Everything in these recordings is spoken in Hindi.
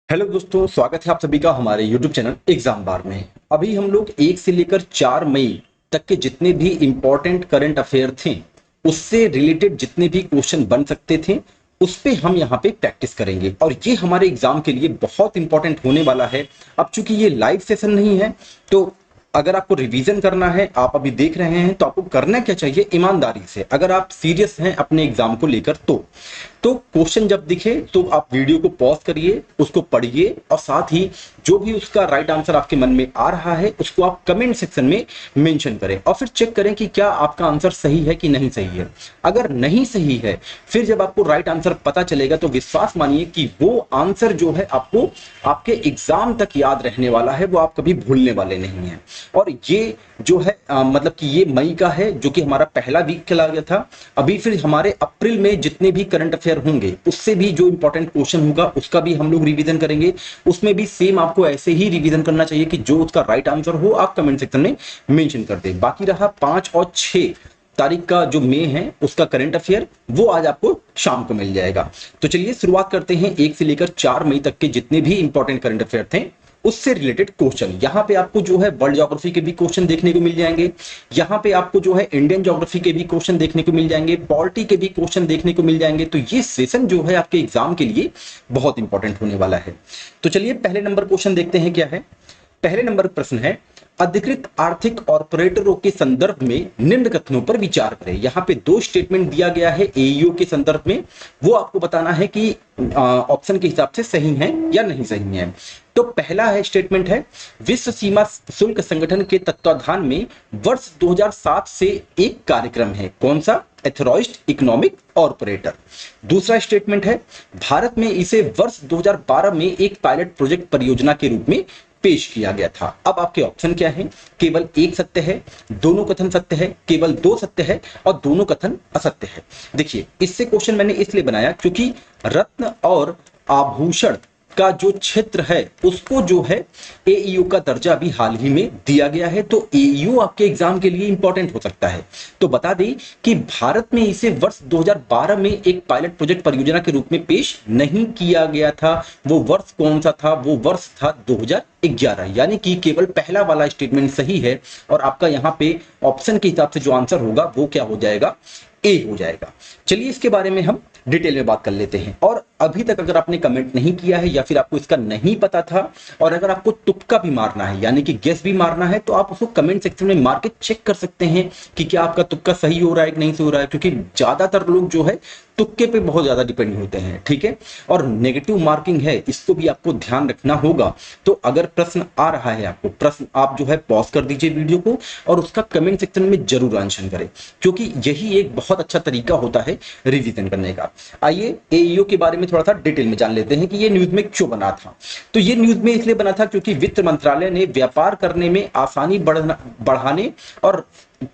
हेलो दोस्तों, स्वागत है आप सभी का हमारे YouTube चैनल एग्जाम बार में। अभी हम लोग 1 से लेकर 4 मई तक के जितने भी इम्पोर्टेंट करंट अफेयर थे उससे रिलेटेड जितने भी क्वेश्चन बन सकते थे उस पे हम यहाँ पे प्रैक्टिस करेंगे और ये हमारे एग्जाम के लिए बहुत इंपॉर्टेंट होने वाला है। अब चूंकि ये लाइव सेशन नहीं है तो अगर आपको रिवीजन करना है, आप अभी देख रहे हैं तो आपको करना क्या चाहिए, ईमानदारी से अगर आप सीरियस हैं अपने एग्जाम को लेकर तो क्वेश्चन जब दिखे तो आप वीडियो को पॉज करिए, उसको पढ़िए और साथ ही जो भी उसका राइट आंसर आपके मन में आ रहा है उसको आप कमेंट सेक्शन में मेंशन करें और फिर चेक करें कि क्या आपका आंसर सही है कि नहीं सही है। अगर नहीं सही है फिर जब आपको राइट आंसर पता चलेगा तो विश्वास मानिए कि वो आंसर जो है आपको आपके एग्जाम तक याद रहने वाला है, वो आप कभी भूलने वाले नहीं है। और ये जो है मतलब कि ये मई का है जो कि हमारा पहला वीक चला गया था। अभी फिर हमारे अप्रैल में जितने भी करंट अफेयर होंगे उससे भी जो इंपॉर्टेंट क्वेश्चन होगा उसका भी हम लोग रिवीजन करेंगे। उसमें भी सेम आपको ऐसे ही रिवीजन करना चाहिए कि जो उसका राइट आंसर हो आप कमेंट सेक्शन में मेंशन कर दें। बाकी रहा 5 और 6 तारीख का जो मई है उसका करंट अफेयर, वो आज आपको शाम को मिल जाएगा। तो चलिए शुरुआत करते हैं 1 से लेकर 4 मई तक के जितने भी इंपॉर्टेंट करंट अफेयर थे उससे रिलेटेड क्वेश्चन। यहां पे आपको जो है वर्ल्ड ज्योग्राफी के भी क्वेश्चन देखने को मिल जाएंगे, यहां पे आपको जो है इंडियन ज्योग्राफी के भी क्वेश्चन देखने को मिल जाएंगे, पॉलिटी के भी क्वेश्चन देखने को मिल जाएंगे। तो ये सेशन जो है आपके एग्जाम के लिए बहुत इंपॉर्टेंट होने वाला है। तो चलिए पहले नंबर क्वेश्चन देखते हैं क्या है। पहले नंबर प्रश्न है, अधिकृत आर्थिक ऑपरेटरों के संदर्भ में निम्न कथनों पर विचार करें। यहाँ पे 2 स्टेटमेंट दिया गया है एईओ के संदर्भ में, वो आपको बताना है कि ऑप्शन के हिसाब से सही है या नहीं सही है। तो पहला है स्टेटमेंट है, विश्व सीमा शुल्क संगठन के तत्वाधान में वर्ष 2007 से एक कार्यक्रम है, कौन सा, एथोराइज्ड इकोनॉमिक ऑपरेटर। दूसरा स्टेटमेंट है, भारत में इसे वर्ष 2012 में एक पायलट प्रोजेक्ट परियोजना के रूप में पेश किया गया था। अब आपके ऑप्शन क्या हैं, केवल एक सत्य है, दोनों कथन सत्य है, केवल 2 सत्य है और दोनों कथन असत्य है। देखिए इससे क्वेश्चन मैंने इसलिए बनाया क्योंकि रत्न और आभूषण का जो क्षेत्र है उसको जो है एईओ का दर्जा अभी हाल ही में दिया गया है, तो एईओ आपके एग्जाम के लिए इंपॉर्टेंट हो सकता है। तो बता दें कि भारत में इसे वर्ष 2012 में एक पायलट प्रोजेक्ट परियोजना के रूप में पेश नहीं किया गया था। वो वर्ष कौन सा था, वो वर्ष था 2011, यानी कि केवल पहला वाला स्टेटमेंट सही है और आपका यहाँ पे ऑप्शन के हिसाब से जो आंसर होगा वो क्या हो जाएगा, ए हो जाएगा। चलिए इसके बारे में हम डिटेल में बात कर लेते हैं। और अभी तक अगर आपने कमेंट नहीं किया है या फिर आपको इसका नहीं पता था और अगर आपको तुक्का भी मारना है यानी कि गेस भी मारना है तो आप उसको कमेंट सेक्शन में मार के चेक कर सकते हैं कि क्या आपका तुक्का सही हो रहा है कि नहीं सही हो रहा है, क्योंकि ज्यादातर लोग जो है तुक्के पे बहुत ज्यादा डिपेंड होते हैं, ठीक है। और नेगेटिव मार्किंग है, इसको भी आपको ध्यान रखना होगा। तो अगर प्रश्न आ रहा है आपको, प्रश्न आप जो है पॉज कर दीजिए वीडियो को और उसका कमेंट सेक्शन में जरूर आंसर करें, क्योंकि यही एक बहुत अच्छा तरीका होता है रिवीजन करने का। आइए एईओ के बारे में थोड़ा सा डिटेल में जान लेते हैं कि ये न्यूज में क्यों बना था। तो ये न्यूज में इसलिए बना था क्योंकि वित्त मंत्रालय ने व्यापार करने में आसानी बढ़ाने और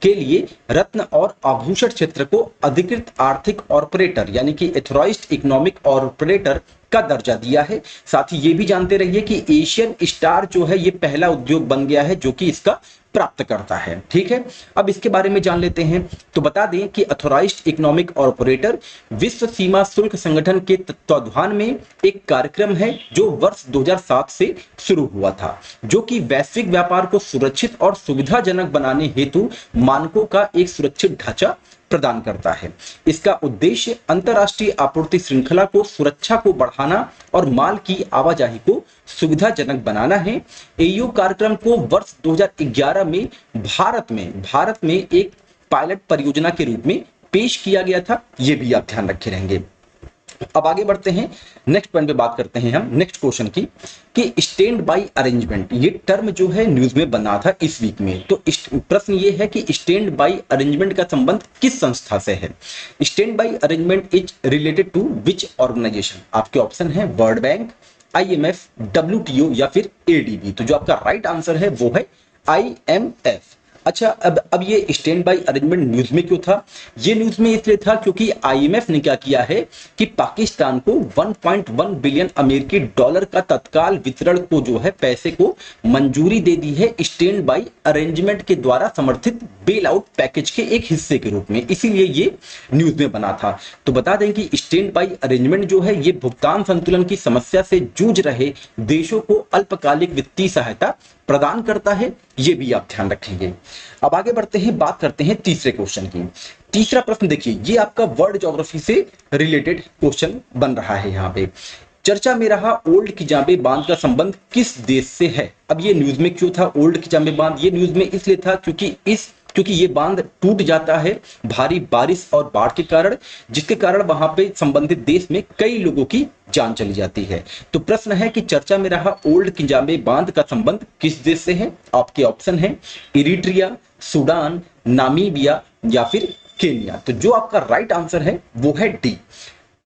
के लिए रत्न और आभूषण क्षेत्र को अधिकृत आर्थिक ऑपरेटर यानी कि एथोराइज्ड इकोनॉमिक ऑपरेटर का दर्जा दिया है। साथ ही ये भी जानते रहिए कि एशियन स्टार जो है ये पहला उद्योग बन गया है जो कि इसका प्राप्त करता है, ठीक है। अब इसके बारे में जान लेते हैं। तो बता दें कि अथॉराइज्ड इकोनॉमिक ऑपरेटर विश्व सीमा शुल्क संगठन के तत्वाधान में एक कार्यक्रम है जो वर्ष 2007 से शुरू हुआ था, जो कि वैश्विक व्यापार को सुरक्षित और सुविधाजनक बनाने हेतु मानकों का एक सुरक्षित ढांचा प्रदान करता है। इसका उद्देश्य अंतरराष्ट्रीय आपूर्ति श्रृंखला को सुरक्षा को बढ़ाना और माल की आवाजाही को सुविधाजनक बनाना है। एईओ कार्यक्रम को वर्ष 2011 में भारत में एक पायलट परियोजना के रूप में पेश किया गया था, यह भी आप ध्यान रखे रहेंगे। अब आगे बढ़ते हैं, नेक्स्ट पॉइंट पे बात करते हैं हम नेक्स्ट क्वेश्चन की कि स्टैंड बाई अरेंजमेंट, ये टर्म जो है न्यूज में बना था इस वीक में। तो प्रश्न ये है कि स्टैंड बाई अरेंजमेंट का संबंध किस संस्था से है। Standby arrangement is related to which organisation. आपके ऑप्शन है वर्ल्ड बैंक, IMF, WTO या फिर ADB। तो जो आपका राइट आंसर है वो है IMF। अच्छा, अब ये स्टैंड बाय अरेंजमेंट न्यूज में क्यों था? ये न्यूज में इसलिए था क्योंकि आईएमएफ ने क्या किया है कि पाकिस्तान को 1.1 बिलियन अमेरिकी डॉलर का तत्काल वितरण को जो है पैसे को मंजूरी दे दी है स्टैंड बाय अरेंजमेंट के द्वारा समर्थित बेल आउट पैकेज के एक हिस्से के रूप में, इसीलिए ये न्यूज में बना था। तो बता दें कि स्टैंड बाय अरेंजमेंट जो है ये भुगतान संतुलन की समस्या से जूझ रहे देशों को अल्पकालिक वित्तीय सहायता प्रदान करता है, ये भी आप ध्यान रखेंगे। अब आगे बढ़ते हैं, बात करते हैं तीसरे क्वेश्चन की। तीसरा प्रश्न देखिए, ये आपका वर्ल्ड ज्योग्राफी से रिलेटेड क्वेश्चन बन रहा है। यहाँ पे चर्चा में रहा ओल्ड किजाबे बांध का संबंध किस देश से है? अब ये न्यूज में क्यों था ओल्ड किजाबे बांध? ये न्यूज में इसलिए था क्योंकि ये बांध टूट जाता है भारी बारिश और बाढ़ के कारण, जिसके कारण वहां पे संबंधित देश में कई लोगों की जान चली जाती है। तो प्रश्न है कि चर्चा में रहा ओल्ड किजाबे बांध का संबंध किस देश से है? आपके ऑप्शन है इरिट्रिया, सूडान, नामीबिया या फिर केनिया। तो जो आपका राइट आंसर है वो है डी।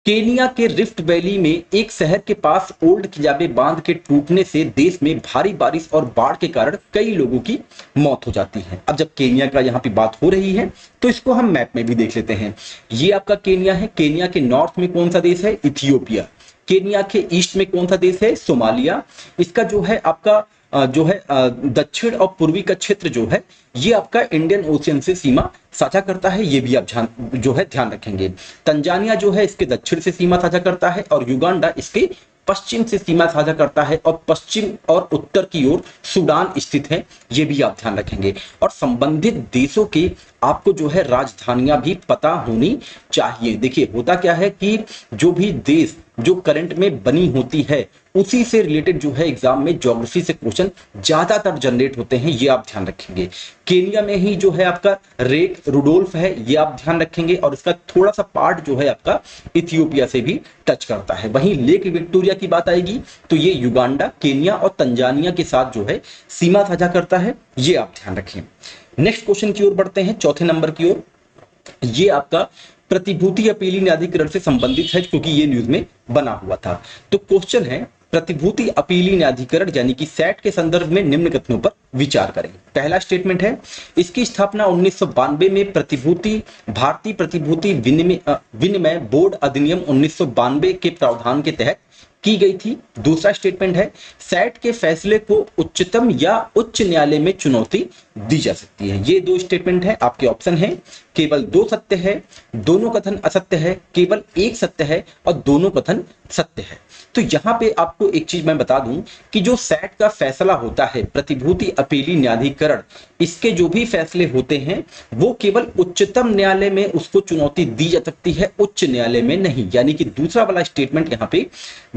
केनिया के रिफ्ट वैली में एक शहर के पास ओल्ड किजाबे बांध के टूटने से देश में भारी बारिश और बाढ़ के कारण कई लोगों की मौत हो जाती है। अब जब केनिया का यहाँ पे बात हो रही है तो इसको हम मैप में भी देख लेते हैं। ये आपका केनिया है। केनिया के नॉर्थ में कौन सा देश है? इथियोपिया। केनिया के ईस्ट में कौन सा देश है? सोमालिया। इसका जो है आपका जो है दक्षिण और पूर्वी का क्षेत्र जो है ये आपका इंडियन ओशियन से सीमा साझा करता है, ये भी आप ध्यान रखेंगे। तंजानिया जो है इसके दक्षिण से सीमा साझा करता है और युगांडा इसके पश्चिम से सीमा साझा करता है और पश्चिम और उत्तर की ओर सूडान स्थित है, ये भी आप ध्यान रखेंगे। और संबंधित देशों के आपको जो है राजधानियां भी पता होनी चाहिए। देखिए होता क्या है कि जो भी देश जो करंट में बनी होती है उसी से रिलेटेड जो है एग्जाम में ज्योग्राफी से क्वेश्चन ज्यादातर जनरेट होते हैं, ये आप ध्यान रखेंगे। केनिया में ही जो है आपका रेक रुडोल्फ है, ये आप ध्यान रखेंगे और इसका थोड़ा सा पार्ट जो है आपका इथियोपिया से भी टच करता है। वहीं लेक विक्टोरिया की बात आएगी तो ये युगांडा, केनिया और तंजानिया के साथ जो है सीमा साझा करता है, ये आप ध्यान रखें। नेक्स्ट क्वेश्चन की ओर बढ़ते हैं, चौथे नंबर की ओर। ये आपका प्रतिभूति अपीली न्यायाधिकरण से संबंधित है क्योंकि ये न्यूज में बना हुआ था। तो क्वेश्चन है प्रतिभूति अपीली न्यायाधिकरण यानी कि सैट के संदर्भ में निम्न कथनों पर विचार करें। पहला स्टेटमेंट है इसकी स्थापना 1992 में भारतीय प्रतिभूति विनिमय बोर्ड अधिनियम 1992 के प्रावधान के तहत की गई थी। दूसरा स्टेटमेंट है सैट के फैसले को उच्चतम या उच्च न्यायालय में चुनौती दी जा सकती है। ये दो स्टेटमेंट है, आपके ऑप्शन है केवल दो सत्य है, दोनों कथन असत्य है, केवल एक सत्य है और दोनों कथन सत्य है। तो यहां पे आपको एक चीज मैं बता दूं कि जो सैट का फैसला होता है प्रतिभूति अपीली न्यायाधिकरण, इसके जो भी फैसले होते हैं वो केवल उच्चतम न्यायालय में उसको चुनौती दी जा सकती है, उच्च न्यायालय में नहीं। यानी कि दूसरा वाला स्टेटमेंट यहाँ पे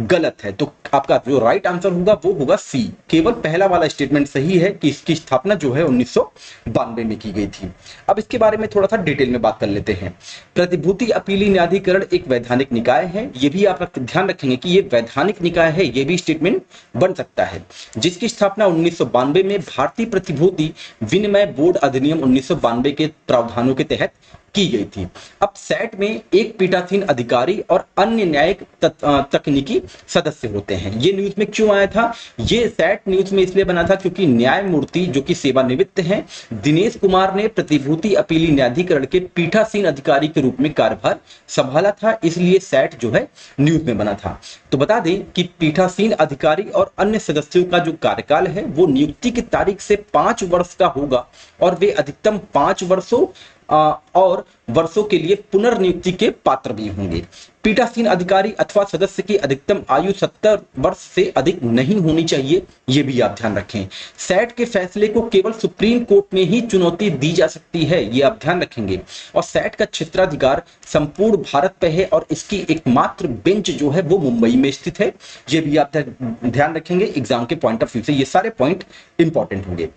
गलत है। तो आपका जो राइट आंसर होगा वो होगा सी। केवल पहला वाला स्टेटमेंट सही है कि इसकी स्थापना जो है 1992 में की गई थी। अब इसके बारे में थोड़ा सा डिटेल में बात कर लेते हैं। प्रतिभूति अपीली न्यायाधिकरण एक वैधानिक निकाय है, ये भी आप ध्यान रखेंगे कि ये वैधानिक निकाय है, ये भी स्टेटमेंट बन सकता है, जिसकी स्थापना 1992 में भारतीय प्रतिभूति विनिमय बोर्ड अधिनियम 1992 के प्रावधानों के तहत की गई थी। अब सैट में एक पीठासीन अधिकारी और अन्य न्यायिक तकनीकी सदस्य होते हैं। ये न्यूज में क्यों आया था? ये सैट न्यूज में इसलिए बना था क्योंकि न्यायमूर्ति जो कि सेवानिवृत्त हैं दिनेश कुमार ने प्रतिभूति अपीली न्यायाधिकरण के पीठासीन अधिकारी के रूप में कार्यभार संभाला था, इसलिए सैट जो है न्यूज में बना था। तो बता दें कि पीठासीन अधिकारी और अन्य सदस्यों का जो कार्यकाल है वो नियुक्ति की तारीख से 5 वर्ष का होगा और वे अधिकतम 5 वर्षों और वर्षों के लिए पुनर्नियुक्ति के पात्र भी होंगे। पीठासीन अधिकारी अथवा सदस्य की अधिकतम आयु 70 वर्ष से अधिक नहीं होनी चाहिए, यह भी आप ध्यान रखें। सैट के फैसले को केवल सुप्रीम कोर्ट में ही चुनौती दी जा सकती है, यह आप ध्यान रखेंगे। और सैट का क्षेत्राधिकार संपूर्ण भारत पे है और इसकी एकमात्र बेंच जो है वो मुंबई में स्थित है, यह भी आप ध्यान रखेंगे एग्जाम के पॉइंट ऑफ व्यू से। ये सारे पॉइंट इंपॉर्टेंट होंगे।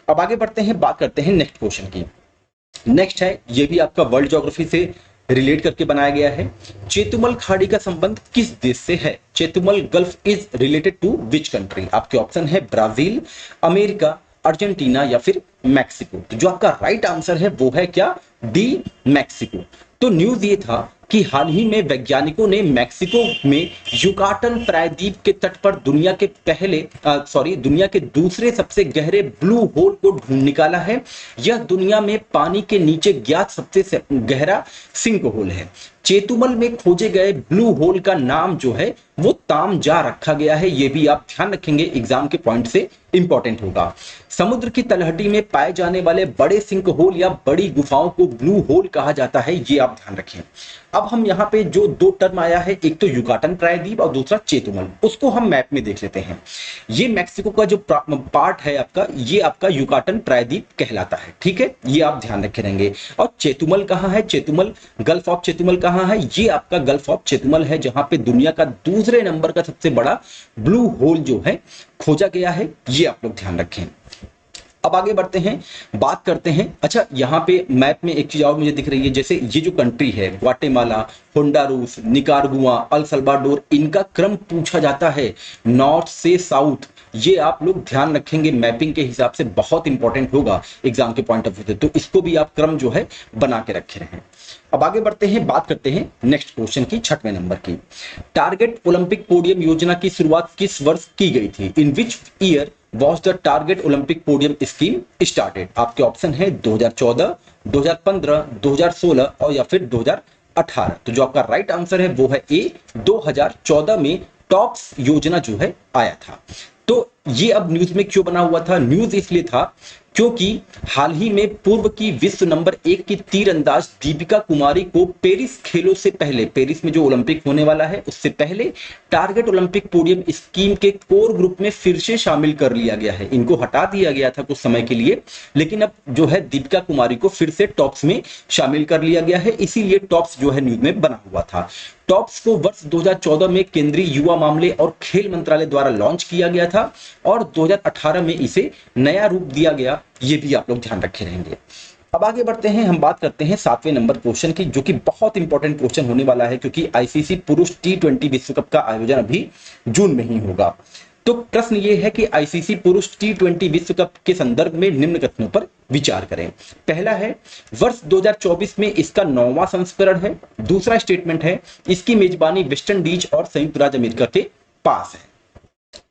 अब आगे बढ़ते हैं, बात करते हैं नेक्स्ट क्वेश्चन की। नेक्स्ट है, ये भी आपका वर्ल्ड ज्योग्राफी से रिलेट करके बनाया गया है। चेतुमल खाड़ी का संबंध किस देश से है? Chetumal gulf is related to which country? आपके ऑप्शन है ब्राजील, अमेरिका, अर्जेंटीना या फिर मैक्सिको। तो जो आपका राइट आंसर है वो है क्या? D, Mexico. तो न्यूज ये था कि हाल ही में वैज्ञानिकों ने मैक्सिको में युकाटन प्रायद्वीप के तट पर दुनिया के दूसरे सबसे गहरे ब्लू होल को ढूंढ निकाला है। यह दुनिया में पानी के नीचे ज्ञात सबसे गहरा सिंक होल है। चेतुमल में खोजे गए ब्लू होल का नाम जो है वो तामजा रखा गया है। ये भी आप ध्यान रखेंगे, एग्जाम के पॉइंट से इंपॉर्टेंट होगा। समुद्र की तलहटी में पाए जाने वाले बड़े सिंक होल या बड़ी गुफाओं को ब्लू होल कहा जाता है, ये आप ध्यान रखें। अब हम यहाँ पे जो दो टर्म आया है, एक तो युकाटन प्रायद्वीप और दूसरा चेतुमल, उसको हम मैप में देख लेते हैं। ये मैक्सिको का जो पार्ट है आपका, ये आपका युकाटन प्रायद्वीप कहलाता है, ठीक है, ये आप ध्यान रखे रहेंगे। और चेतुमल कहाँ है? चेतुमल, गल्फ ऑफ चेतुमल कहाँ है? ये आपका गल्फ ऑफ चेतुमल है, जहां पे दुनिया का दूसरे नंबर का सबसे बड़ा ब्लू होल जो है खोजा गया है, ये आप लोग ध्यान रखें। अब आगे बढ़ते हैं, बात करते हैं। अच्छा, यहाँ पे मैप में एक चीज और मुझे दिख रही है, जैसे ये जो कंट्री है Guatemala, Honduras, Nicaragua, El Salvador, इनका क्रम पूछा जाता है नॉर्थ से साउथ। ये आप लोग ध्यान रखेंगे, मैपिंग के हिसाब से बहुत इंपॉर्टेंट होगा एग्जाम के पॉइंट ऑफ व्यू से, तो इसको भी आप क्रम जो है बना के रखे रहें। अब आगे बढ़ते हैं, बात करते हैं नेक्स्ट क्वेश्चन की, 6वें नंबर की। टारगेट ओलंपिक पोडियम योजना की शुरुआत किस वर्ष की गई थी? In which year was the target Olympic podium scheme started? आपके ऑप्शन है 2014, 2015, 2016 और या फिर 2018। तो जो आपका राइट आंसर है वो है ए, 2014 में टॉप्स योजना जो है आया था। तो ये अब न्यूज में क्यों बना हुआ था? न्यूज इसलिए था क्योंकि हाल ही में पूर्व की विश्व नंबर 1 की तीरंदाज दीपिका कुमारी को पेरिस खेलों से पहले, पेरिस में जो ओलंपिक होने वाला है उससे पहले, टारगेट ओलंपिक पोडियम स्कीम के कोर ग्रुप में फिर से शामिल कर लिया गया है। इनको हटा दिया गया था कुछ समय के लिए, लेकिन अब जो है दीपिका कुमारी को फिर से टॉप्स में शामिल कर लिया गया है, इसीलिए टॉप्स जो है न्यूज में बना हुआ था। टॉप्स को वर्ष 2014 में केंद्रीय युवा मामले और खेल मंत्रालय द्वारा लॉन्च किया गया था और 2018 में इसे नया रूप दिया गया, ये भी आप लोग ध्यान रखे रहेंगे। अब आगे बढ़ते हैं, हम बात करते हैं 7वें नंबर क्वेश्चन की, जो कि बहुत इंपॉर्टेंट क्वेश्चन होने वाला है, क्योंकि आईसीसी पुरुष T20 विश्व कप का आयोजन अभी जून में ही होगा। तो प्रश्न ये है कि आईसीसी पुरुष T20 विश्व कप के संदर्भ में निम्न कथनों पर विचार करें। पहला है, वर्ष 2024 में इसका 9वां संस्करण है। दूसरा स्टेटमेंट है, इसकी मेजबानी वेस्ट इंडीज और संयुक्त राज्य अमेरिका के पास है।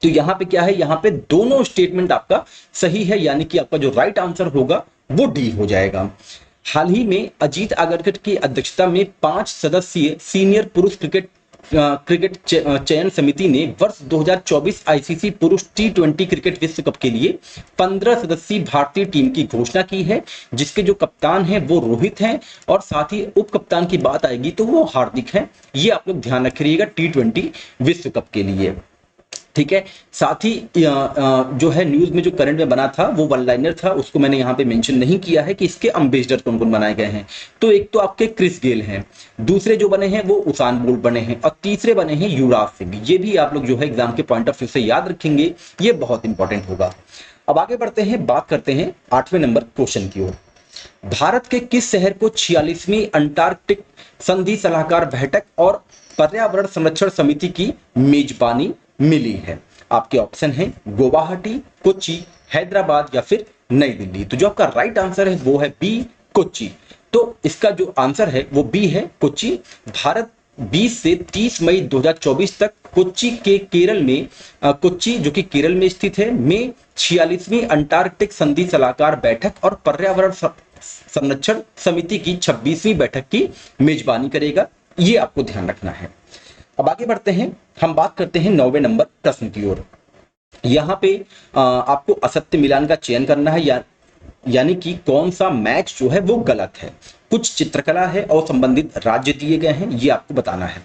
तो यहां पे क्या है, यहां पे दोनों स्टेटमेंट आपका सही है, यानी कि आपका जो राइट आंसर होगा वो डी हो जाएगा। हाल ही में अजीत आगरकर की अध्यक्षता में 5 सदस्यीय सीनियर पुरुष क्रिकेट चयन समिति ने वर्ष 2024 आईसीसी पुरुष T20 क्रिकेट विश्व कप के लिए 15 सदस्यीय भारतीय टीम की घोषणा की है, जिसके जो कप्तान हैं वो रोहित हैं और साथ ही उप कप्तान की बात आएगी तो वो हार्दिक हैं। ये आप लोग ध्यान रखिएगा T20 विश्व कप के लिए, ठीक है। साथ ही जो है न्यूज में जो करंट में बना था वो वन लाइनर था, उसको मैंने यहाँ पे मेंशन नहीं किया है कि इसके एम्बेसडर कौन कौन बनाए गए हैं। तो एक तो आपके क्रिस गेल हैं, दूसरे जो बने हैं वो उसान बोल्ट बने हैं और तीसरे बने हैं युवराज सिंह। ये भी आप लोग जो है एग्जाम के पॉइंट ऑफ व्यू से याद रखेंगे, ये बहुत इंपॉर्टेंट होगा। अब आगे बढ़ते हैं, बात करते हैं 8वें नंबर क्वेश्चन की ओर। भारत के किस शहर को 46वीं अंटार्कटिक संधि सलाहकार बैठक और पर्यावरण संरक्षण समिति की मेजबानी मिली है? आपके ऑप्शन है गुवाहाटी, कोच्चि, हैदराबाद या फिर नई दिल्ली। तो जो आपका राइट आंसर है वो है बी, कोच्चि। तो इसका जो आंसर है वो बी है, कोच्चि। भारत 20 से 30 मई 2024 तक कोच्चि के केरल में, कोच्चि जो कि केरल में स्थित है, में 46वीं अंटार्कटिक संधि सलाहकार बैठक और पर्यावरण संरक्षण समिति की 26वीं बैठक की मेजबानी करेगा। ये आपको ध्यान रखना है। अब आगे बढ़ते हैं, हम बात करते हैं 9वें नंबर प्रश्न की ओर। यहाँ पे आपको असत्य मिलान का चयन करना है, यानी कि कौन सा मैच जो है वो गलत है। कुछ चित्रकला है और संबंधित राज्य दिए गए हैं, ये आपको बताना है।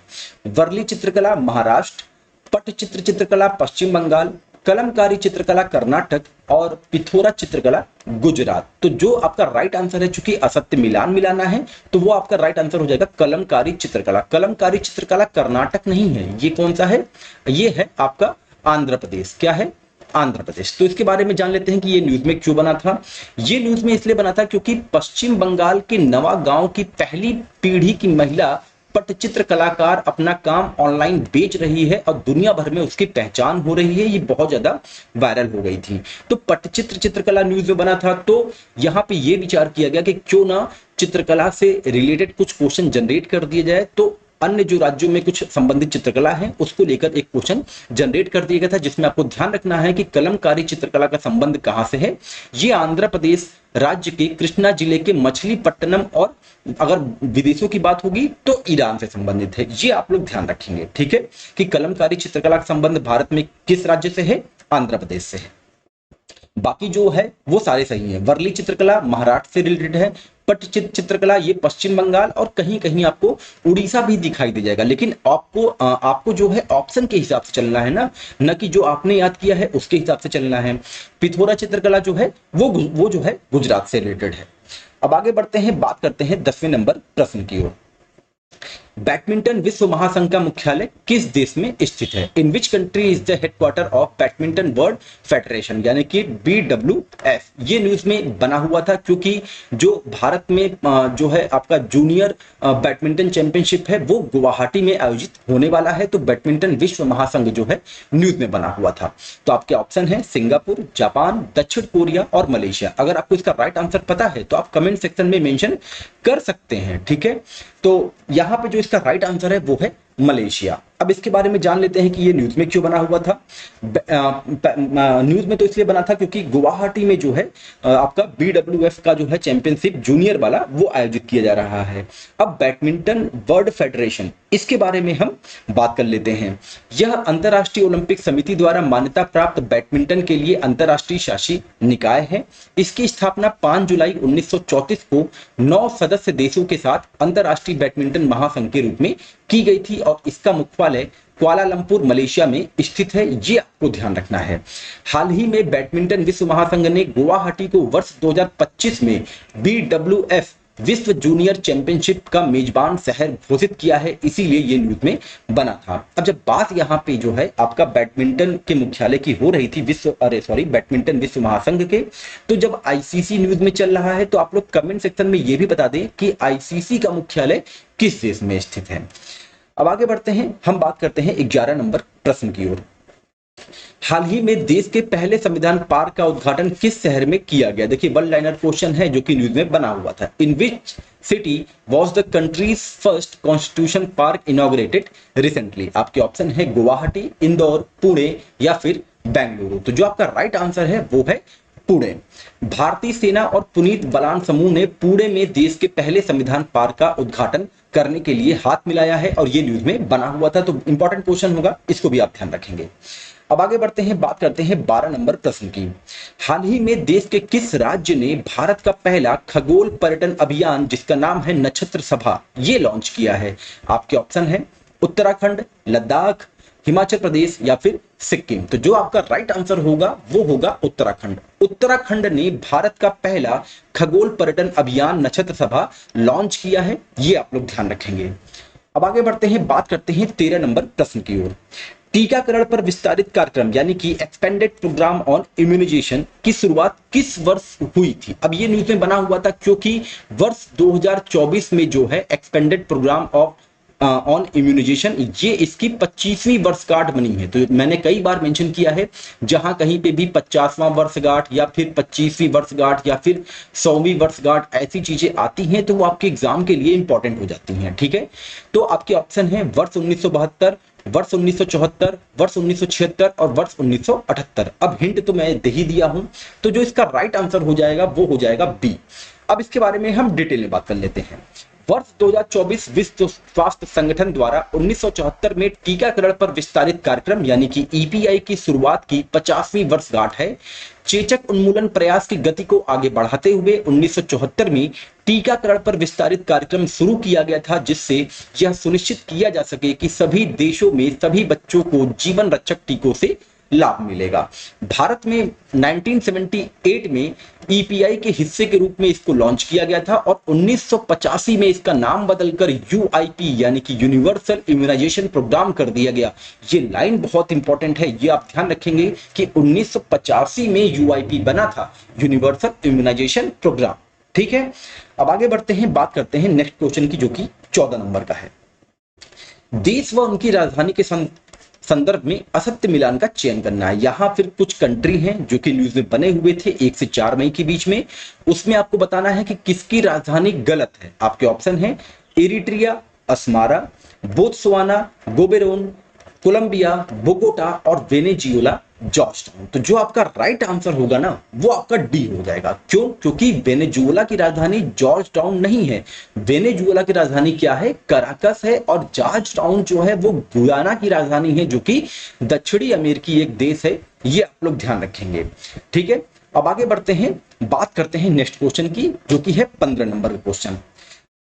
वर्ली चित्रकला महाराष्ट्र, पटचित्र चित्रकला पश्चिम बंगाल, कलमकारी चित्रकला कर्नाटक और पिथोरा चित्रकला गुजरात। तो जो आपका राइट आंसर है, चूंकि असत्य मिलान मिलाना है तो वो आपका राइट आंसर हो जाएगा कलमकारी चित्रकला। कलमकारी चित्रकला कर्नाटक नहीं है, ये कौन सा है? ये है आपका आंध्र प्रदेश। क्या है? आंध्र प्रदेश। तो इसके बारे में जान लेते हैं कि ये न्यूज में क्यों बना था। ये न्यूज में इसलिए बना था क्योंकि पश्चिम बंगाल के नवागांव की पहली पीढ़ी की महिला पट्टचित्र कलाकार अपना काम ऑनलाइन बेच रही है और दुनिया भर में उसकी पहचान हो रही है, ये बहुत ज्यादा वायरल हो गई थी। तो पट्टचित्र चित्रकला न्यूज में बना था, तो यहाँ पे ये विचार किया गया कि क्यों ना चित्रकला से रिलेटेड कुछ क्वेश्चन जनरेट कर दिए जाए। तो अन्य जो राज्यों में कुछ संबंधित चित्रकला है उसको लेकर एक क्वेश्चन जनरेट कर दिया गया था, जिसमें आपको ध्यान रखना है कि कलमकारी चित्रकला का संबंध कहां से है। ये आंध्र प्रदेश राज्य के कृष्णा जिले के मछलीपट्टनम, और अगर विदेशों की बात होगी तो ईरान से संबंधित है। ये आप लोग ध्यान रखेंगे, ठीक है, कि कलमकारी चित्रकला का संबंध भारत में किस राज्य से है, आंध्र प्रदेश से है। बाकी जो है वो सारे सही है। वर्ली चित्रकला महाराष्ट्र से रिलेटेड है। पट्टचित्र चित्रकला ये पश्चिम बंगाल और कहीं कहीं आपको उड़ीसा भी दिखाई दे जाएगा, लेकिन आपको जो है ऑप्शन के हिसाब से चलना है ना, न कि जो आपने याद किया है उसके हिसाब से चलना है। पिथोरा चित्रकला जो है वो जो है गुजरात से रिलेटेड है। अब आगे बढ़ते हैं, बात करते हैं 10वें नंबर प्रश्न की ओर। बैडमिंटन विश्व महासंघ का मुख्यालय किस देश में स्थित है? In which country is the headquarter of badminton world federation, यानी कि BWF। ये न्यूज में बना हुआ था क्योंकि जो भारत में जो है आपका जूनियर बैडमिंटन चैंपियनशिप है वो गुवाहाटी में आयोजित होने वाला है। तो बैडमिंटन विश्व महासंघ जो है न्यूज में बना हुआ था। तो आपके ऑप्शन है सिंगापुर, जापान, दक्षिण कोरिया और मलेशिया। अगर आपको इसका राइट आंसर पता है तो आप कमेंट सेक्शन में मेंशन कर सकते हैं, ठीक है। तो यहां पे जो इसका राइट आंसर है वो है मलेशिया। अब इसके बारे में जान लेते हैं कि ये न्यूज में क्यों बना हुआ था। न्यूज में तो इसलिए बना था क्योंकि गुवाहाटी में जो है आपका BWF का जो है चैंपियनशिप जूनियर वाला वो आयोजित किया जा रहा है। अब बैडमिंटन वर्ल्ड फेडरेशन, इसके बारे में हम बात कर लेते हैं। यह अंतरराष्ट्रीय ओलंपिक समिति द्वारा मान्यता प्राप्त बैडमिंटन के लिए अंतरराष्ट्रीय शासी निकाय है। इसकी स्थापना 5 जुलाई 1934 को 9 सदस्य देशों के साथ अंतरराष्ट्रीय बैडमिंटन महासंघ के रूप में की गई थी और इसका मुख्यालय कुआलालंपुर मलेशिया में स्थित है। ये आपको ध्यान रखना है। हाल ही में बैडमिंटन विश्व महासंघ ने गुवाहाटी को वर्ष 2025 में BWF विश्व जूनियर चैंपियनशिप का मेजबान शहर घोषित किया है, इसीलिए ये न्यूज में बना था। अब जब बात यहाँ पे जो है आपका बैडमिंटन के मुख्यालय की हो रही थी बैडमिंटन विश्व महासंघ के, तो जब ICC न्यूज में चल रहा है तो आप लोग कमेंट सेक्शन में ये भी बता दें कि ICC का मुख्यालय किस देश में स्थित है। अब आगे बढ़ते हैं, हम बात करते हैं 11 नंबर प्रश्न की ओर। हाल ही में देश के पहले संविधान पार्क का उद्घाटन किस शहर में किया गया? देखिए वन लाइनर क्वेश्चन है जो कि न्यूज में बना हुआ था। In which city was the country's first constitution park inaugurated recently? आपके ऑप्शन है गुवाहाटी, इंदौर, पुणे या फिर बेंगलुरु। तो जो आपका राइट आंसर है वो है पुणे। भारतीय सेना और पुनीत बलान समूह ने पुणे में देश के पहले संविधान पार्क का उद्घाटन करने के लिए हाथ मिलाया है और ये न्यूज में बना हुआ था। तो इंपॉर्टेंट क्वेश्चन होगा, इसको भी आप ध्यान रखेंगे। अब आगे बढ़ते हैं, बात करते हैं 12 नंबर प्रश्न की। हाल ही में देश के किस राज्य ने भारत का पहला खगोल पर्यटन अभियान जिसका नाम है नक्षत्र सभा ये लॉन्च किया है? आपके ऑप्शन है उत्तराखंड, लद्दाख, हिमाचल प्रदेश या फिर सिक्किम। तो जो आपका राइट आंसर होगा वो होगा उत्तराखंड। उत्तराखंड ने भारत का पहला खगोल पर्यटन अभियान नक्षत्र सभा लॉन्च किया है, ये आप लोग ध्यान रखेंगे। अब आगे बढ़ते हैं, बात करते हैं 13 नंबर प्रश्न की ओर। टीकाकरण पर विस्तारित कार्यक्रम यानी कि एक्सपेंडेड प्रोग्राम ऑन इम्यूनाइजेशन की शुरुआत किस वर्ष हुई थी? अब ये न्यूज में बना हुआ था क्योंकि वर्ष 2024 में जो है expanded programme of on immunisation ये इसकी 25वीं वर्षगांठ बनी है। तो मैंने कई बार मेंशन किया है जहां कहीं पे भी 50वां वर्षगांठ या फिर 25वीं वर्षगांठ या फिर 100वीं वर्षगांठ ऐसी चीजें आती हैं तो वो आपके एग्जाम के लिए इंपॉर्टेंट हो जाती हैं, ठीक है। तो आपके ऑप्शन है वर्ष 1972, वर्ष 1974, वर्ष 1976 और वर्ष 1978। अब हिंट तो मैं दे ही दिया हूं, तो जो इसका राइट आंसर हो जाएगा वो हो जाएगा बी। अब इसके बारे में हम डिटेल में बात कर लेते हैं। वर्ष 2024 विश्व स्वास्थ्य संगठन द्वारा 1974 में टीकाकरण पर विस्तारित कार्यक्रम यानी कि EPI की शुरुआत की 50वीं वर्षगांठ है। चेचक उन्मूलन प्रयास की गति को आगे बढ़ाते हुए 1974 में टीकाकरण पर विस्तारित कार्यक्रम शुरू किया गया था, जिससे यह सुनिश्चित किया जा सके कि सभी देशों में सभी बच्चों को जीवन रक्षक टीकों से लाभ मिलेगा। भारत में 1978 में EPI के हिस्से के रूप में इसको लॉन्च किया गया था और 1985 में इसका नाम बदलकर UIP यानी कि यूनिवर्सल इम्यूनाइजेशन प्रोग्राम कर दिया गया। ये लाइन बहुत इंपॉर्टेंट है, ये आप ध्यान रखेंगे कि 1985 में UIP बना था, यूनिवर्सल इम्यूनाइजेशन प्रोग्राम, ठीक है। अब आगे बढ़ते हैं, बात करते हैं नेक्स्ट क्वेश्चन की जो कि 14 नंबर का है। देश व उनकी राजधानी के संदर्भ में असत्य मिलान का चयन करना है। यहाँ फिर कुछ कंट्री हैं जो कि न्यूज में बने हुए थे 1 से 4 मई के बीच में, उसमें आपको बताना है कि किसकी राजधानी गलत है। आपके ऑप्शन है Eritrea, Asmara, Botswana, Gaborone, Colombia, Bogota और वेनेजुएला जॉर्जटाउन। तो जो आपका राइट आंसर होगा ना वो आपका डी हो जाएगा। क्यों? क्योंकि वेनेजुएला की राजधानी जॉर्जटाउन नहीं है। वेनेजुएला की राजधानी क्या है? कराकस है। और जॉर्जटाउन जो है वो गुयाना की राजधानी है, जो कि दक्षिणी अमेरिकी एक देश है। ये आप लोग ध्यान रखेंगे। ठीक है, अब आगे बढ़ते हैं, बात करते हैं नेक्स्ट क्वेश्चन की, जो कि है 15 नंबर का क्वेश्चन।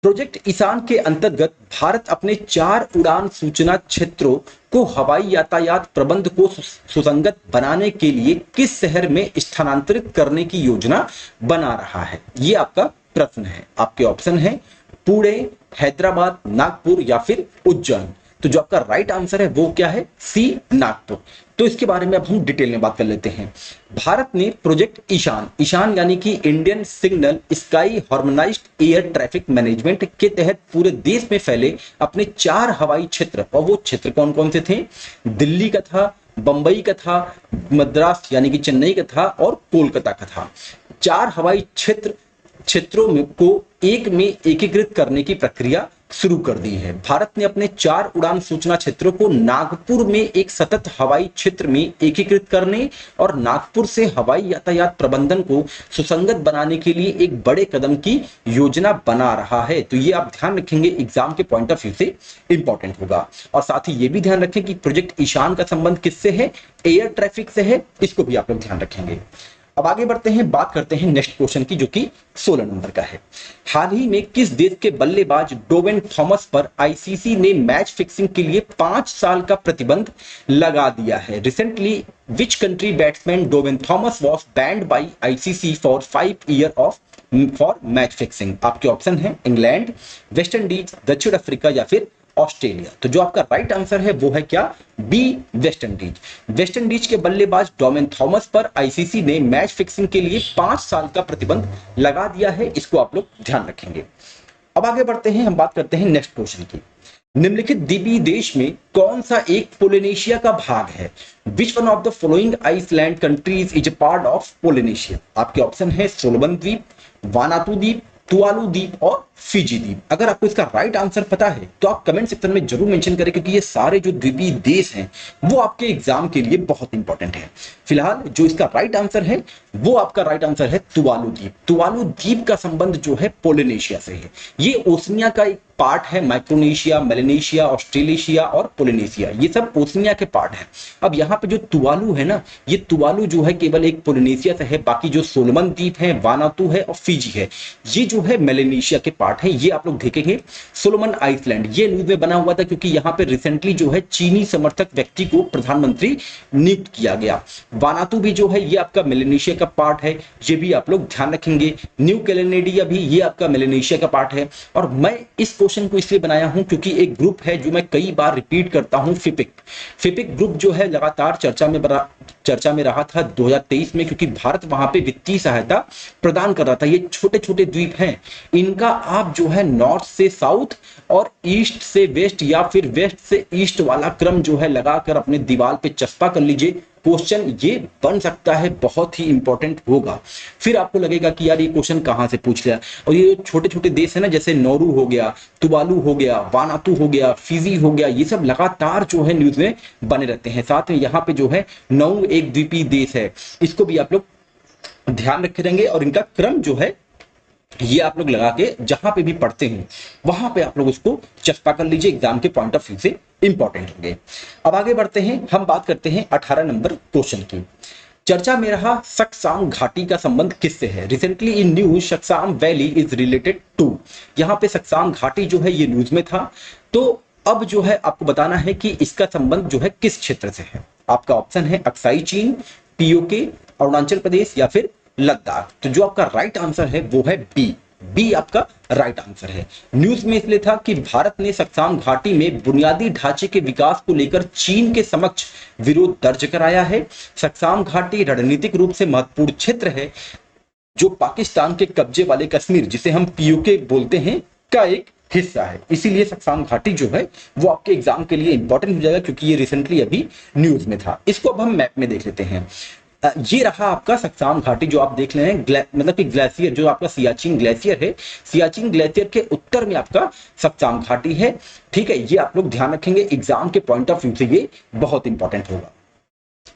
प्रोजेक्ट ईशान के अंतर्गत भारत अपने 4 उड़ान सूचना क्षेत्रों को हवाई यातायात प्रबंध को सुसंगत बनाने के लिए किस शहर में स्थानांतरित करने की योजना बना रहा है? ये आपका प्रश्न है। आपके ऑप्शन है पुणे, हैदराबाद, नागपुर या फिर उज्जैन। तो जो आपका राइट आंसर है वो क्या है? सी, नागपुर। तो इसके बारे में अब हम डिटेल में बात कर लेते हैं। भारत ने प्रोजेक्ट ईशान, ईशान यानी कि Indian signal sky harmonised air traffic management के तहत पूरे देश में फैले अपने 4 हवाई क्षेत्र, और वो क्षेत्र कौन कौन से थे? दिल्ली का था, बंबई का था, मद्रास यानी कि चेन्नई का था और कोलकाता का था। 4 हवाई क्षेत्रों में को एक में एकीकृत करने की प्रक्रिया शुरू कर दी है। भारत ने अपने 4 उड़ान सूचना क्षेत्रों को नागपुर में एक सतत हवाई क्षेत्र में एकीकृत करने और नागपुर से हवाई यातायात प्रबंधन को सुसंगत बनाने के लिए एक बड़े कदम की योजना बना रहा है। तो ये आप ध्यान रखेंगे, एग्जाम के पॉइंट ऑफ व्यू से इंपॉर्टेंट होगा। और साथ ही ये भी ध्यान रखें कि प्रोजेक्ट ईशान का संबंध किससे है? एयर ट्रैफिक से है। इसको भी आप लोग ध्यान रखेंगे। अब आगे बढ़ते हैं, बात करते हैं नेक्स्ट क्वेश्चन की, जो कि 16 नंबर का है। हाल ही में किस देश के बल्लेबाज डोवेन थॉमस पर आईसीसी ने मैच फिक्सिंग के लिए 5 साल का प्रतिबंध लगा दिया है? Recently which country batsman Devon Thomas was banned by ICC for 5 year for match fixing? आपके ऑप्शन है इंग्लैंड, वेस्ट इंडीज, दक्षिण अफ्रीका या फिर ऑस्ट्रेलिया। तो जो आपका राइट आंसर है वो है क्या? B, West Indies. West Indies के बल्लेबाज डोवेन थॉमस पर आईसीसी ने मैच फिक्सिंग के लिए 5 साल का प्रतिबंध लगा दिया है। इसको आप लोग ध्यान रखेंगे। अब आगे बढ़ते हैं, हम बात करते हैं नेक्स्ट क्वेश्चन की। निम्नलिखित द्वीपीय देश में कौन सा एक पोलिनेशिया का भाग है? Which one of the following island countries is a part of Polynesia? आपके ऑप्शन है सोलोमन द्वीप, वानातू द्वीप, तुवालू द्वीप और फिजी द्वीप। अगर आपको इसका राइट आंसर पता है तो आप कमेंट सेक्शन में जरूर मेंशन करें, क्योंकि ये सारे जो द्वीपीय देश हैं वो आपके एग्जाम के लिए बहुत इंपॉर्टेंट है। फिलहाल जो इसका राइट आंसर है वो आपका राइट आंसर है तुवालू द्वीप। तुवालू द्वीप का संबंध जो है पोलिनेशिया से है। ये ओशनिया का एक पार्ट है। माइक्रोनेशिया, मेलेनेशिया, ऑस्ट्रेलेशिया और पोलिनेशिया, ये सब ओशनिया के पार्ट हैं। अब यहाँ पे जो तुवालू है ना, ये तुवालू जो है केवल एक पोलिनेशिया से है। बाकी जो सोलोमन द्वीप है, वानातू है और फिजी है, ये जो है मेलेनेशिया के पार्ट है। ये आप लोग देखेंगे। सोलोमन आइसलैंड ये न्यूज में बना हुआ था, क्योंकि यहाँ पे रिसेंटली जो है चीनी समर्थक व्यक्ति को प्रधानमंत्री नियुक्त किया गया। वानातू भी जो है ये आपका मेलेनेशिया का पार्ट है। ये भी आप लोग ध्यान रखेंगे। न्यू कैलेडोनिया भी ये आपका मेलेनेशिया का पार्ट है। और मैं इस क्वेश्चन को इसलिए बनाया हूं क्योंकि एक ग्रुप है जो मैं कई बार रिपीट करता हूं, फिपिक ग्रुप जो है लगातार चर्चा में रहा था 2023 में, क्योंकि भारत वहां पे वित्तीय सहायता प्रदान कर रहा था। ये छोटे छोटे द्वीप हैं, इनका आप जो है नॉर्थ से साउथ और ईस्ट से वेस्ट या फिर वेस्ट से ईस्ट वाला क्रम जो है लगाकर अपने दीवार पे चस्पा कर लीजिए। क्वेश्चन ये बन सकता है, बहुत ही इंपॉर्टेंट होगा। फिर आपको लगेगा कि यार ये क्वेश्चन कहां से पूछ लिया। और ये छोटे छोटे देश है ना, जैसे नौरू हो गया, तुवालू हो गया, वानातू हो गया, फिजी हो गया, ये सब लगातार जो है न्यूज में बने रहते हैं। साथ में यहाँ पे जो है 9 एक द्वीपीय देश है, इसको भी आप लोग ध्यान रखे रहेंगे। और इनका क्रम जो है ये आप लोग लगा के जहां पे भी पढ़ते हैं वहां पे आप लोग उसको चस्पा कर लीजिए, एग्जाम के पॉइंट ऑफ व्यू से इंपॉर्टेंट होंगे। अब आगे बढ़ते हैं, हम बात करते हैं 18 नंबर क्वेश्चन की। चर्चा में रहा सक्साम घाटी का संबंध किससे है? Recently in news Shaksgam valley is related to. यहाँ पे सक्साम घाटी जो है ये न्यूज में था। तो अब जो है आपको बताना है कि इसका संबंध जो है किस क्षेत्र से है। आपका ऑप्शन है अक्साई चीन, पीओके, अरुणाचल प्रदेश या फिर लद्दाख। तो जो आपका राइट आंसर है वो है बी आपका राइट आंसर है। न्यूज में इसलिए था कि भारत ने सक्साम घाटी में बुनियादी ढांचे के विकास को लेकर चीन के समक्ष विरोध दर्ज कराया है। सक्साम घाटी रणनीतिक रूप से महत्वपूर्ण क्षेत्र है जो पाकिस्तान के कब्जे वाले कश्मीर, जिसे हम पीओके बोलते हैं, का एक हिस्सा है। इसीलिए सक्सान घाटी जो है वो आपके एग्जाम के लिए इंपॉर्टेंट हो जाएगा, क्योंकि ये रिसेंटली अभी न्यूज में था। इसको अब हम मैप में देख लेते हैं। ये रहा आपका सक्सान घाटी जो आप देख रहे हैं, मतलब कि ग्लेशियर जो आपका सियाचिन ग्लेशियर है, सियाचिन ग्लेशियर के उत्तर में आपका सक्सान घाटी है। ठीक है, ये आप लोग ध्यान रखेंगे, एग्जाम के पॉइंट ऑफ व्यू से ये बहुत इंपॉर्टेंट होगा।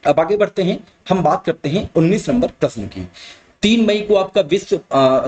अब आगे बढ़ते हैं, हम बात करते हैं 19 नंबर प्रश्न की। 3 मई को आपका विश्व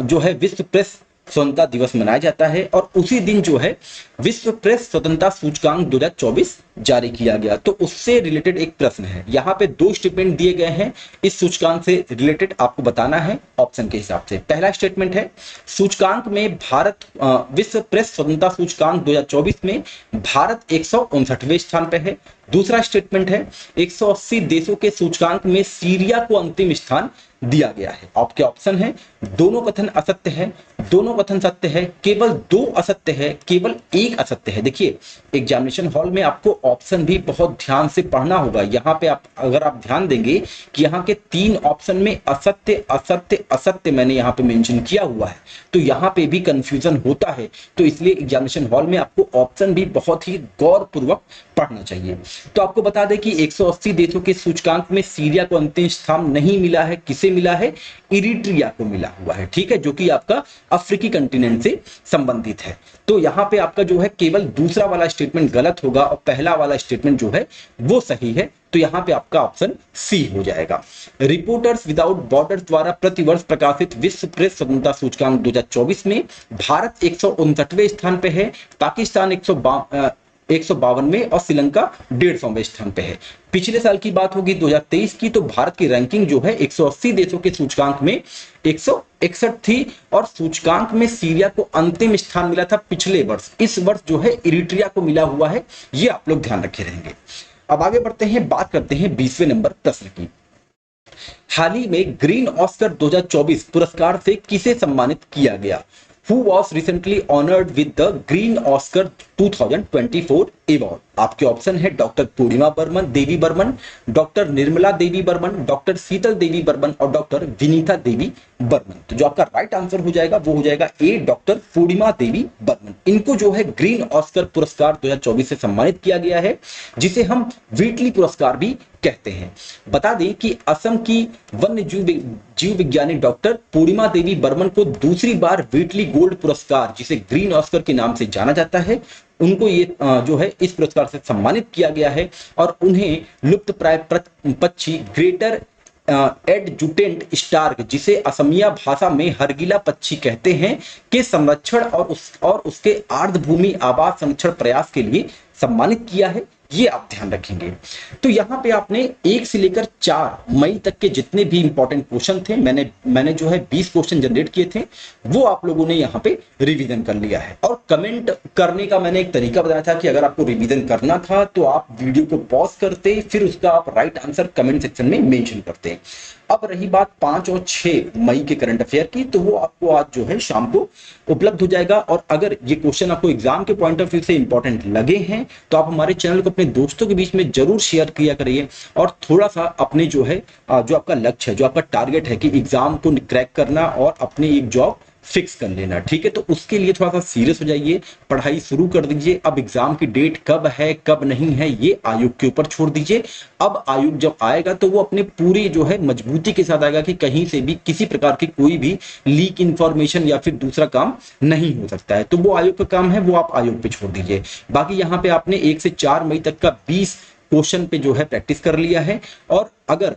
जो है विश्व प्रेस स्वतंत्रता दिवस मनाया जाता है, और उसी दिन जो है विश्व प्रेस स्वतंत्रता सूचकांक 2024 जारी किया गया। तो उससे रिलेटेड एक प्रश्न है, यहाँ पे 2 स्टेटमेंट दिए गए हैं, इस सूचकांक से रिलेटेड आपको बताना है ऑप्शन के हिसाब से। पहला स्टेटमेंट है, सूचकांक में भारत विश्व प्रेस स्वतंत्रता सूचकांक 2024 में भारत 159वें स्थान पे है। दूसरा स्टेटमेंट है, 180 देशों के सूचकांक में सीरिया को अंतिम स्थान दिया गया है। आपके ऑप्शन है, दोनों कथन असत्य है, दोनों कथन सत्य है, केवल 2 असत्य है, केवल 1 असत्य है। देखिए, एग्जामिनेशन हॉल में आपको ऑप्शन भी बहुत ध्यान से पढ़ना होगा। यहाँ पे अगर आप ध्यान देंगे कि यहाँ के 3 ऑप्शन में असत्य असत्य असत्य मैंने यहाँ पे मेंशन किया हुआ है, तो यहाँ पे भी कंफ्यूजन होता है। तो इसलिए एग्जामिनेशन हॉल में आपको ऑप्शन भी बहुत ही गौरपूर्वक पढ़ना चाहिए। तो आपको बता दें कि 180 देशों के सूचकांक में सीरिया को अंतिम स्थान नहीं मिला है। किसे मिला है? इरिट्रिया को मिला हुआ है। ठीक है, जो कि आपका अफ्रीकी कंटिनेंट से संबंधित है। तो यहाँ पे आपका जो है केवल दूसरा वाला स्टेटमेंट गलत होगा और पहला वाला स्टेटमेंट जो है वो सही है। तो यहाँ पे आपका ऑप्शन सी हो जाएगा। रिपोर्टर्स विदाउट बॉर्डर द्वारा प्रतिवर्ष प्रकाशित विश्व प्रेस स्वतंत्रता सूचकांक 2024 में भारत 159वें स्थान पे है, पाकिस्तान 152वें और श्रीलंका 150वें स्थान पे है। पिछले साल की बात होगी 2023 की, तो भारत की रैंकिंग जो है 180 देशों के सूचकांक में 161 थी, और सूचकांक में सीरिया को अंतिम स्थान मिला था पिछले वर्ष। इस वर्ष जो है इरिट्रिया को मिला हुआ है, ये आप लोग ध्यान रखे रहेंगे। अब आगे बढ़ते हैं, बात करते हैं 20वें नंबर प्रश्न की। हाल ही में ग्रीन ऑस्कर 2024 पुरस्कार से किसे सम्मानित किया गया? Who was recently honored with the Green Oscar 2024 award? आपके ऑप्शन है डॉक्टर पूर्णिमा देवी बर्मन, डॉक्टर निर्मला देवी बर्मन, डॉक्टर शीतल देवी बर्मन और डॉक्टर विनीता देवी बर्मन। तो जो आपका राइट आंसर हो जाएगा वो हो जाएगा ए, डॉक्टर पूर्णिमा देवी बर्मन। इनको जो है ग्रीन ऑस्कर पुरस्कार 2024 से सम्मानित किया गया है, जिसे हम व्हीटली पुरस्कार भी कहते हैं। बता दें कि असम की वन्य जीव विज्ञानी डॉक्टर पूर्णिमा देवी बर्मन को दूसरी बार व्हीटली गोल्ड पुरस्कार, जिसे ग्रीन ऑस्कर के नाम से जाना जाता है, उनको ये जो है इस पुरस्कार से सम्मानित किया गया है। और उन्हें लुप्तप्राय पक्षी ग्रेटर एडजुटेंट स्टार्क, जिसे असमिया भाषा में हरगिला पक्षी कहते हैं, के संरक्षण और उसके आर्द्रभूमि आवास संरक्षण प्रयास के लिए सम्मानित किया है। ये आप ध्यान रखेंगे। तो यहाँ पे आपने 1 से लेकर 4 मई तक के जितने भी इंपॉर्टेंट क्वेश्चन थे, मैंने जो है 20 क्वेश्चन जनरेट किए थे, वो आप लोगों ने यहाँ पे रिवीजन कर लिया है। और कमेंट करने का मैंने एक तरीका बताया था कि अगर आपको रिवीजन करना था तो आप वीडियो को पॉज करते, फिर उसका आप राइट आंसर कमेंट सेक्शन में मेंशन करते। अब रही बात 5 और 6 मई के करंट अफेयर की, तो वो आपको आज जो है शाम को उपलब्ध हो जाएगा। और अगर ये क्वेश्चन आपको एग्जाम के पॉइंट ऑफ व्यू से इंपॉर्टेंट लगे हैं तो आप हमारे चैनल को अपने दोस्तों के बीच में जरूर शेयर किया करिए, और थोड़ा सा अपने जो है जो आपका लक्ष्य है, जो आपका टारगेट है कि एग्जाम को क्रैक करना और अपनी एक जॉब फिक्स कर लेना, ठीक है, तो उसके लिए थोड़ा सा सीरियस हो जाइए, पढ़ाई शुरू कर दीजिए। अब एग्जाम की डेट कब है कब नहीं है ये आयोग के ऊपर छोड़ दीजिए। अब आयोग जब आएगा तो वो अपने पूरी जो है मजबूती के साथ आएगा कि कहीं से भी किसी प्रकार की कोई भी लीक इंफॉर्मेशन या फिर दूसरा काम नहीं हो सकता है। तो वो आयोग का काम है, वो आप आयोग पे छोड़ दीजिए। बाकी यहाँ पे आपने 1 से 4 मई तक का 20 क्वेश्चन पे जो है प्रैक्टिस कर लिया है। और अगर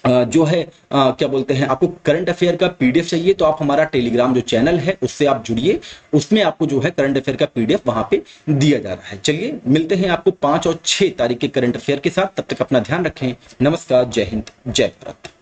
जो है क्या बोलते हैं, आपको करंट अफेयर का पीडीएफ चाहिए तो आप हमारा टेलीग्राम जो चैनल है उससे आप जुड़िए, उसमें आपको जो है करंट अफेयर का पीडीएफ वहां पे दिया जा रहा है। चलिए मिलते हैं आपको 5 और 6 तारीख के करंट अफेयर के साथ। तब तक अपना ध्यान रखें। नमस्कार, जय हिंद, जय भारत।